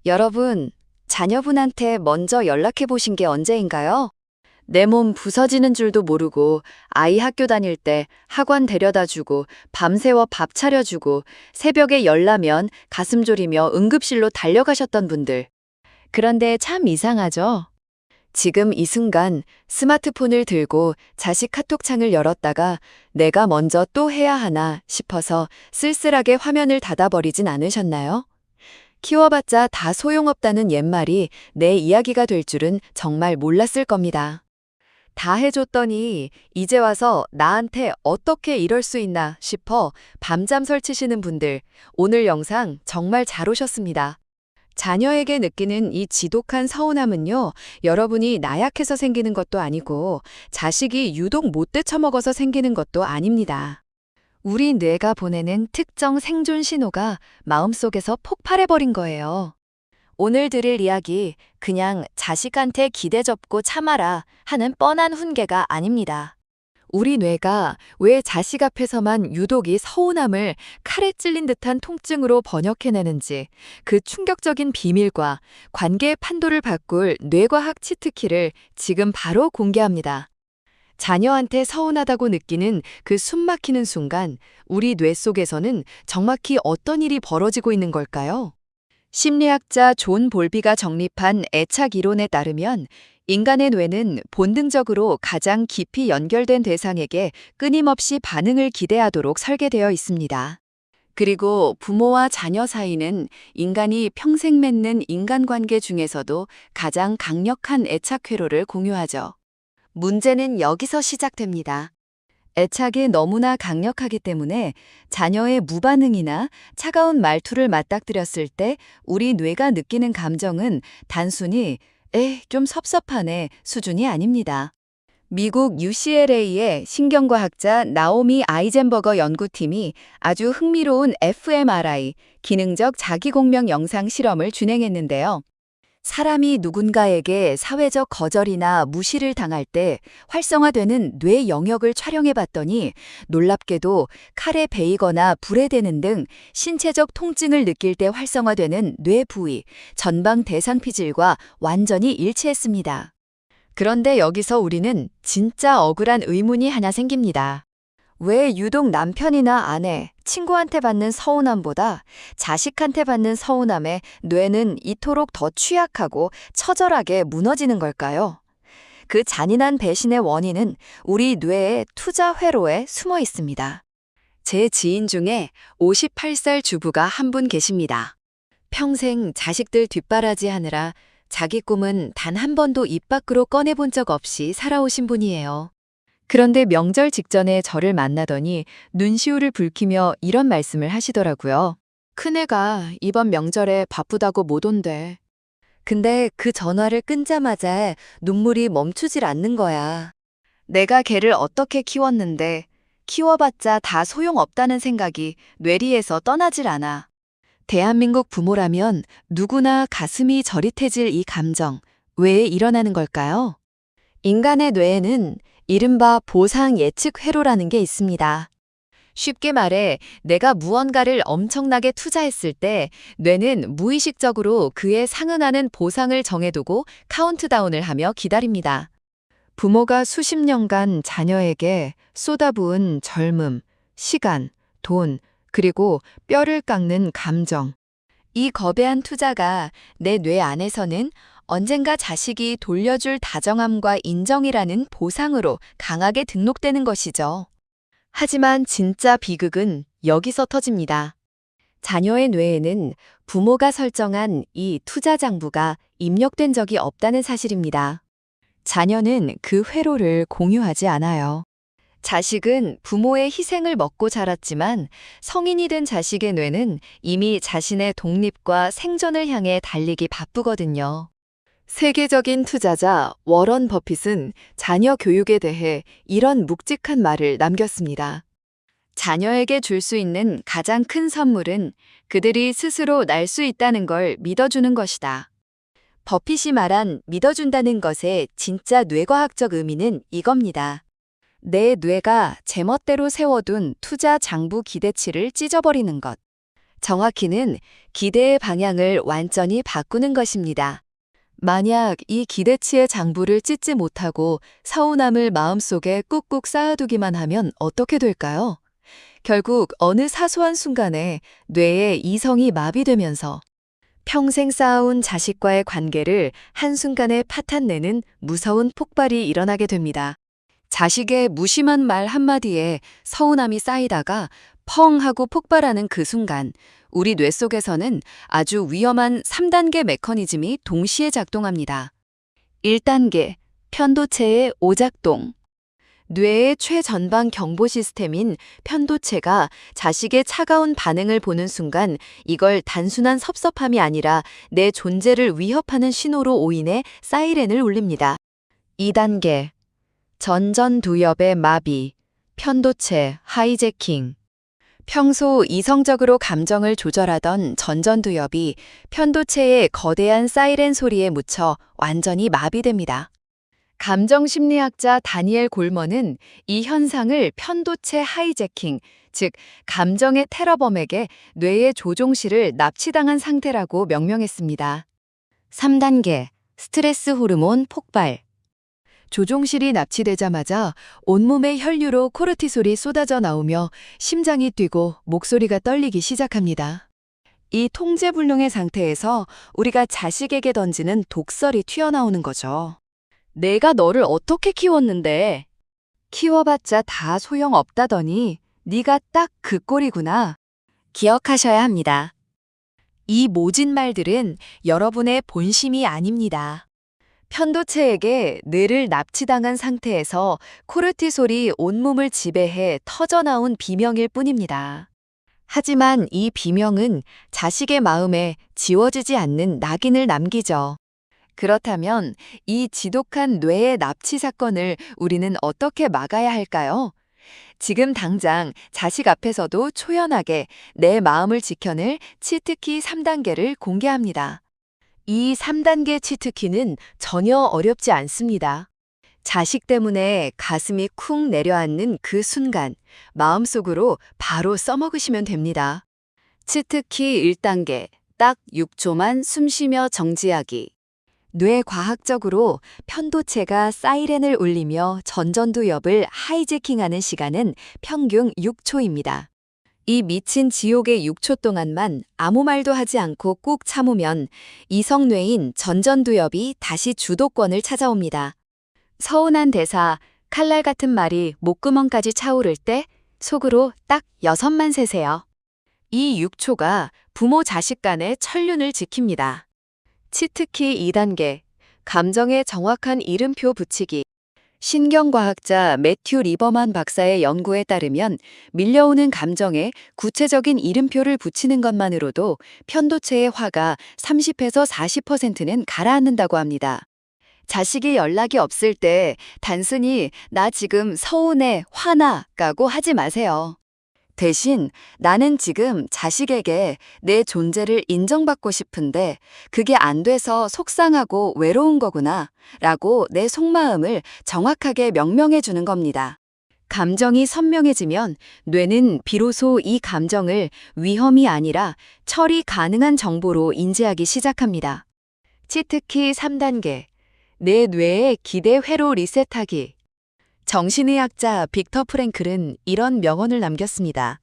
여러분, 자녀분한테 먼저 연락해 보신 게 언제인가요? 내 몸 부서지는 줄도 모르고 아이 학교 다닐 때 학원 데려다 주고 밤새워 밥 차려주고 새벽에 열나면 가슴 졸이며 응급실로 달려가셨던 분들. 그런데 참 이상하죠? 지금 이 순간 스마트폰을 들고 자식 카톡창을 열었다가 내가 먼저 또 해야 하나 싶어서 쓸쓸하게 화면을 닫아버리진 않으셨나요? 키워봤자 다 소용없다는 옛말이 내 이야기가 될 줄은 정말 몰랐을 겁니다. 다 해줬더니 이제 와서 나한테 어떻게 이럴 수 있나 싶어 밤잠 설치시는 분들, 오늘 영상 정말 잘 오셨습니다. 자녀에게 느끼는 이 지독한 서운함은요, 여러분이 나약해서 생기는 것도 아니고 자식이 유독 못 되쳐먹어서 생기는 것도 아닙니다. 우리 뇌가 보내는 특정 생존 신호가 마음속에서 폭발해버린 거예요. 오늘 들을 이야기, 그냥 자식한테 기대 접고 참아라 하는 뻔한 훈계가 아닙니다. 우리 뇌가 왜 자식 앞에서만 유독 이 서운함을 칼에 찔린 듯한 통증으로 번역해내는지 그 충격적인 비밀과 관계의 판도를 바꿀 뇌과학 치트키를 지금 바로 공개합니다. 자녀한테 서운하다고 느끼는 그 숨막히는 순간 우리 뇌 속에서는 정확히 어떤 일이 벌어지고 있는 걸까요? 심리학자 존 볼비가 정립한 애착 이론에 따르면 인간의 뇌는 본능적으로 가장 깊이 연결된 대상에게 끊임없이 반응을 기대하도록 설계되어 있습니다. 그리고 부모와 자녀 사이는 인간이 평생 맺는 인간관계 중에서도 가장 강력한 애착 회로를 공유하죠. 문제는 여기서 시작됩니다. 애착이 너무나 강력하기 때문에 자녀의 무반응이나 차가운 말투를 맞닥뜨렸을 때 우리 뇌가 느끼는 감정은 단순히 좀 섭섭하네 수준이 아닙니다. 미국 UCLA의 신경과학자 나오미 아이젠버거 연구팀이 아주 흥미로운 fMRI, 기능적 자기공명 영상 실험을 진행했는데요. 사람이 누군가에게 사회적 거절이나 무시를 당할 때 활성화되는 뇌 영역을 촬영해 봤더니 놀랍게도 칼에 베이거나 불에 대는 등 신체적 통증을 느낄 때 활성화되는 뇌 부위, 전방 대상피질과 완전히 일치했습니다. 그런데 여기서 우리는 진짜 억울한 의문이 하나 생깁니다. 왜 유독 남편이나 아내, 친구한테 받는 서운함보다 자식한테 받는 서운함에 뇌는 이토록 더 취약하고 처절하게 무너지는 걸까요? 그 잔인한 배신의 원인은 우리 뇌의 투자 회로에 숨어 있습니다. 제 지인 중에 58살 주부가 한 분 계십니다. 평생 자식들 뒷바라지 하느라 자기 꿈은 단 한 번도 입 밖으로 꺼내본 적 없이 살아오신 분이에요. 그런데 명절 직전에 저를 만나더니 눈시울을 붉히며 이런 말씀을 하시더라고요. 큰애가 이번 명절에 바쁘다고 못 온대. 근데 그 전화를 끊자마자 눈물이 멈추질 않는 거야. 내가 걔를 어떻게 키웠는데 키워봤자 다 소용없다는 생각이 뇌리에서 떠나질 않아. 대한민국 부모라면 누구나 가슴이 저릿해질 이 감정, 왜 일어나는 걸까요? 인간의 뇌에는 이른바 보상 예측 회로라는 게 있습니다. 쉽게 말해 내가 무언가를 엄청나게 투자했을 때 뇌는 무의식적으로 그에 상응하는 보상을 정해두고 카운트다운을 하며 기다립니다. 부모가 수십 년간 자녀에게 쏟아부은 젊음, 시간, 돈, 그리고 뼈를 깎는 감정. 이 거대한 투자가 내 뇌 안에서는 언젠가 자식이 돌려줄 다정함과 인정이라는 보상으로 강하게 등록되는 것이죠. 하지만 진짜 비극은 여기서 터집니다. 자녀의 뇌에는 부모가 설정한 이 투자 장부가 입력된 적이 없다는 사실입니다. 자녀는 그 회로를 공유하지 않아요. 자식은 부모의 희생을 먹고 자랐지만 성인이 된 자식의 뇌는 이미 자신의 독립과 생존을 향해 달리기 바쁘거든요. 세계적인 투자자 워런 버핏은 자녀 교육에 대해 이런 묵직한 말을 남겼습니다. 자녀에게 줄 수 있는 가장 큰 선물은 그들이 스스로 날 수 있다는 걸 믿어주는 것이다. 버핏이 말한 믿어준다는 것의 진짜 뇌과학적 의미는 이겁니다. 내 뇌가 제멋대로 세워둔 투자 장부 기대치를 찢어버리는 것. 정확히는 기대의 방향을 완전히 바꾸는 것입니다. 만약 이 기대치의 장부를 찢지 못하고 서운함을 마음속에 꾹꾹 쌓아두기만 하면 어떻게 될까요? 결국 어느 사소한 순간에 뇌의 이성이 마비되면서 평생 쌓아온 자식과의 관계를 한순간에 파탄내는 무서운 폭발이 일어나게 됩니다. 자식의 무심한 말 한마디에 서운함이 쌓이다가 펑 하고 폭발하는 그 순간 우리 뇌 속에서는 아주 위험한 3단계 메커니즘이 동시에 작동합니다. 1단계, 편도체의 오작동. 뇌의 최전방 경보 시스템인 편도체가 자식의 차가운 반응을 보는 순간 이걸 단순한 섭섭함이 아니라 내 존재를 위협하는 신호로 오인해 사이렌을 울립니다. 2단계, 전전두엽의 마비, 편도체 하이제킹. 평소 이성적으로 감정을 조절하던 전전두엽이 편도체의 거대한 사이렌 소리에 묻혀 완전히 마비됩니다. 감정심리학자 다니엘 골먼은 이 현상을 편도체 하이제킹, 즉 감정의 테러범에게 뇌의 조종실을 납치당한 상태라고 명명했습니다. 3단계, 스트레스 호르몬 폭발. 조종실이 납치되자마자 온몸의 혈류로 코르티솔이 쏟아져 나오며 심장이 뛰고 목소리가 떨리기 시작합니다. 이 통제불능의 상태에서 우리가 자식에게 던지는 독설이 튀어나오는 거죠. 내가 너를 어떻게 키웠는데? 키워봤자 다 소용없다더니 네가 딱 그 꼴이구나. 기억하셔야 합니다. 이 모진 말들은 여러분의 본심이 아닙니다. 편도체에게 뇌를 납치당한 상태에서 코르티솔이 온몸을 지배해 터져나온 비명일 뿐입니다. 하지만 이 비명은 자식의 마음에 지워지지 않는 낙인을 남기죠. 그렇다면 이 지독한 뇌의 납치 사건을 우리는 어떻게 막아야 할까요? 지금 당장 자식 앞에서도 초연하게 내 마음을 지켜낼 치트키 3단계를 공개합니다. 이 3단계 치트키는 전혀 어렵지 않습니다. 자식 때문에 가슴이 쿵 내려앉는 그 순간 마음속으로 바로 써먹으시면 됩니다. 치트키 1단계, 딱 6초만 숨쉬며 정지하기. 뇌과학적으로 편도체가 사이렌을 울리며 전전두엽을 하이제킹하는 시간은 평균 6초입니다. 이 미친 지옥의 6초 동안만 아무 말도 하지 않고 꾹 참으면 이성뇌인 전전두엽이 다시 주도권을 찾아옵니다. 서운한 대사, 칼날 같은 말이 목구멍까지 차오를 때 속으로 딱 6만 세세요. 이 6초가 부모 자식 간의 천륜을 지킵니다. 치트키 2단계, 감정의 정확한 이름표 붙이기. 신경과학자 매튜 리버만 박사의 연구에 따르면 밀려오는 감정에 구체적인 이름표를 붙이는 것만으로도 편도체의 화가 30에서 40%는 가라앉는다고 합니다. 자식이 연락이 없을 때 단순히 나 지금 서운해, 화나라고 하지 마세요. 대신 나는 지금 자식에게 내 존재를 인정받고 싶은데 그게 안 돼서 속상하고 외로운 거구나 라고 내 속마음을 정확하게 명명해 주는 겁니다. 감정이 선명해지면 뇌는 비로소 이 감정을 위험이 아니라 처리 가능한 정보로 인지하기 시작합니다. 치트키 3단계, 내 뇌의 기대 회로 리셋하기. 정신의학자 빅터 프랭클은 이런 명언을 남겼습니다.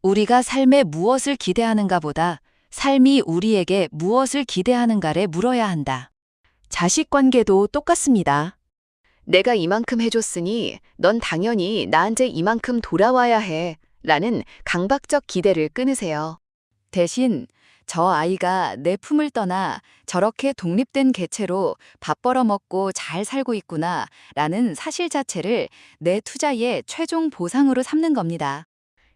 우리가 삶에 무엇을 기대하는가 보다 삶이 우리에게 무엇을 기대하는가를 물어야 한다. 자식 관계도 똑같습니다. 내가 이만큼 해줬으니 넌 당연히 나한테 이만큼 돌아와야 해 라는 강박적 기대를 끊으세요. 대신 저 아이가 내 품을 떠나 저렇게 독립된 개체로 밥 벌어먹고 잘 살고 있구나 라는 사실 자체를 내 투자의 최종 보상으로 삼는 겁니다.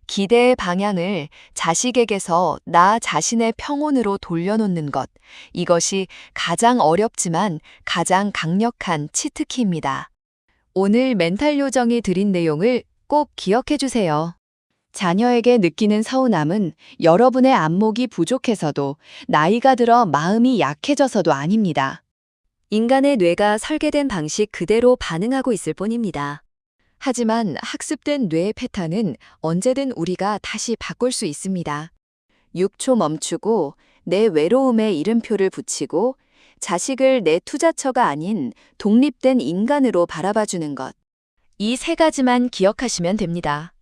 기대의 방향을 자식에게서 나 자신의 평온으로 돌려놓는 것, 이것이 가장 어렵지만 가장 강력한 치트키입니다. 오늘 멘탈 요정이 드린 내용을 꼭 기억해 주세요. 자녀에게 느끼는 서운함은 여러분의 안목이 부족해서도 나이가 들어 마음이 약해져서도 아닙니다. 인간의 뇌가 설계된 방식 그대로 반응하고 있을 뿐입니다. 하지만 학습된 뇌의 패턴은 언제든 우리가 다시 바꿀 수 있습니다. 6초 멈추고 내 외로움에 이름표를 붙이고 자식을 내 투자처가 아닌 독립된 인간으로 바라봐주는 것. 이 세 가지만 기억하시면 됩니다.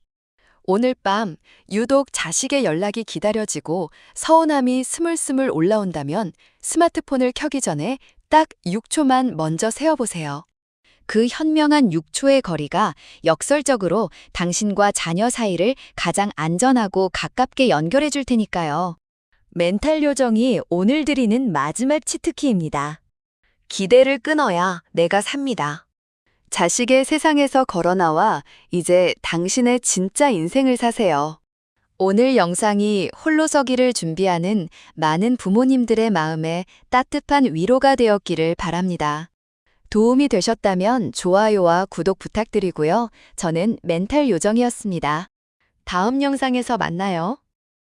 오늘 밤 유독 자식의 연락이 기다려지고 서운함이 스물스물 올라온다면 스마트폰을 켜기 전에 딱 6초만 먼저 세어보세요. 그 현명한 6초의 거리가 역설적으로 당신과 자녀 사이를 가장 안전하고 가깝게 연결해 줄 테니까요. 멘탈 요정이 오늘 드리는 마지막 치트키입니다. 기대를 끊어야 내가 삽니다. 자식의 세상에서 걸어나와 이제 당신의 진짜 인생을 사세요. 오늘 영상이 홀로서기를 준비하는 많은 부모님들의 마음에 따뜻한 위로가 되었기를 바랍니다. 도움이 되셨다면 좋아요와 구독 부탁드리고요. 저는 멘탈 요정이었습니다. 다음 영상에서 만나요.